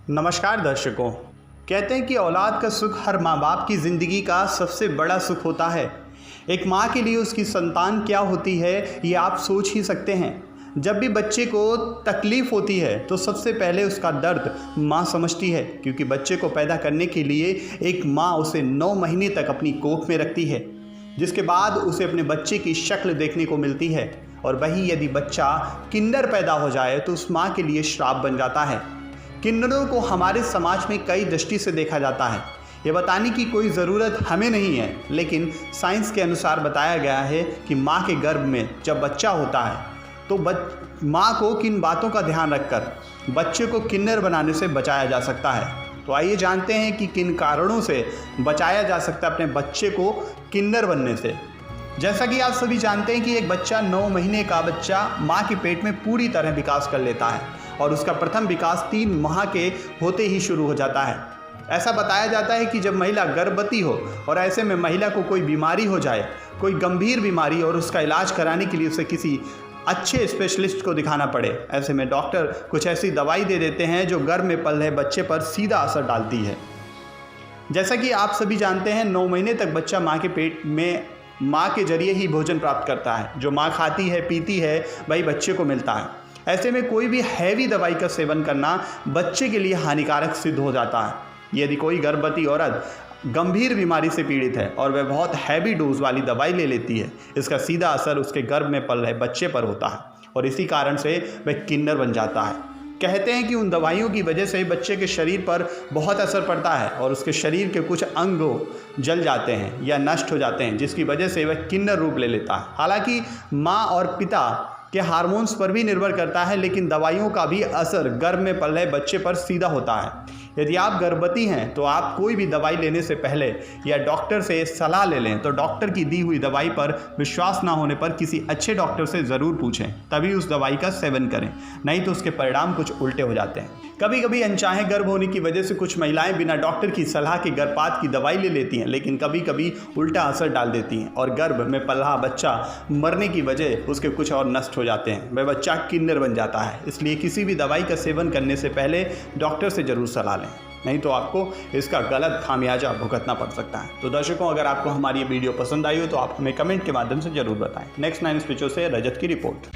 नमस्कार दर्शकों। कहते हैं कि औलाद का सुख हर माँ बाप की ज़िंदगी का सबसे बड़ा सुख होता है। एक माँ के लिए उसकी संतान क्या होती है ये आप सोच ही सकते हैं। जब भी बच्चे को तकलीफ़ होती है तो सबसे पहले उसका दर्द माँ समझती है, क्योंकि बच्चे को पैदा करने के लिए एक माँ उसे 9 महीने तक अपनी कोख में रखती है, जिसके बाद उसे अपने बच्चे की शक्ल देखने को मिलती है। और वही यदि बच्चा किन्नर पैदा हो जाए तो उस माँ के लिए श्राप बन जाता है। किन्नरों को हमारे समाज में कई दृष्टि से देखा जाता है। ये बताने की कोई ज़रूरत हमें नहीं है, लेकिन साइंस के अनुसार बताया गया है कि माँ के गर्भ में जब बच्चा होता है तो माँ को किन बातों का ध्यान रखकर बच्चे को किन्नर बनाने से बचाया जा सकता है। तो आइए जानते हैं कि किन कारणों से बचाया जा सकता है अपने बच्चे को किन्नर बनने से। जैसा कि आप सभी जानते हैं कि एक बच्चा 9 महीने का बच्चा माँ के पेट में पूरी तरह विकास कर लेता है और उसका प्रथम विकास 3 माह के होते ही शुरू हो जाता है। ऐसा बताया जाता है कि जब महिला गर्भवती हो और ऐसे में महिला को कोई बीमारी हो जाए, कोई गंभीर बीमारी, और उसका इलाज कराने के लिए उसे किसी अच्छे स्पेशलिस्ट को दिखाना पड़े, ऐसे में डॉक्टर कुछ ऐसी दवाई दे देते हैं जो गर्भ में पल रहे बच्चे पर सीधा असर डालती है। जैसा कि आप सभी जानते हैं, 9 महीने तक बच्चा माँ के पेट में माँ के जरिए ही भोजन प्राप्त करता है। जो माँ खाती है पीती है वही बच्चे को मिलता है। ऐसे में कोई भी हैवी दवाई का सेवन करना बच्चे के लिए हानिकारक सिद्ध हो जाता है। यदि कोई गर्भवती औरत गंभीर बीमारी से पीड़ित है और वह बहुत हैवी डोज वाली दवाई ले लेती है, इसका सीधा असर उसके गर्भ में पल रहे बच्चे पर होता है और इसी कारण से वह किन्नर बन जाता है। कहते हैं कि उन दवाइयों की वजह से बच्चे के शरीर पर बहुत असर पड़ता है और उसके शरीर के कुछ अंग जल जाते हैं या नष्ट हो जाते हैं, जिसकी वजह से वह किन्नर रूप ले लेता है। हालांकि माँ और पिता के हार्मोन्स पर भी निर्भर करता है, लेकिन दवाइयों का भी असर गर्भ में पल रहे बच्चे पर सीधा होता है। यदि आप गर्भवती हैं तो आप कोई भी दवाई लेने से पहले या डॉक्टर से सलाह ले लें। तो डॉक्टर की दी हुई दवाई पर विश्वास ना होने पर किसी अच्छे डॉक्टर से ज़रूर पूछें, तभी उस दवाई का सेवन करें, नहीं तो उसके परिणाम कुछ उल्टे हो जाते हैं। कभी कभी अनचाहे गर्भ होने की वजह से कुछ महिलाएं बिना डॉक्टर की सलाह के गर्भपात की दवाई ले लेती हैं, लेकिन कभी कभी उल्टा असर डाल देती हैं और गर्भ में पल रहा बच्चा मरने की वजह उसके कुछ और नष्ट हो जाते हैं, वह बच्चा किन्नर बन जाता है। इसलिए किसी भी दवाई का सेवन करने से पहले डॉक्टर से ज़रूर सलाह लें, नहीं तो आपको इसका गलत खामियाजा भुगतना पड़ सकता है। तो दर्शकों, अगर आपको हमारी ये वीडियो पसंद आई हो तो आप हमें कमेंट के माध्यम से ज़रूर बताएं। नेक्स्ट 9 स्पीचों से रजत की रिपोर्ट।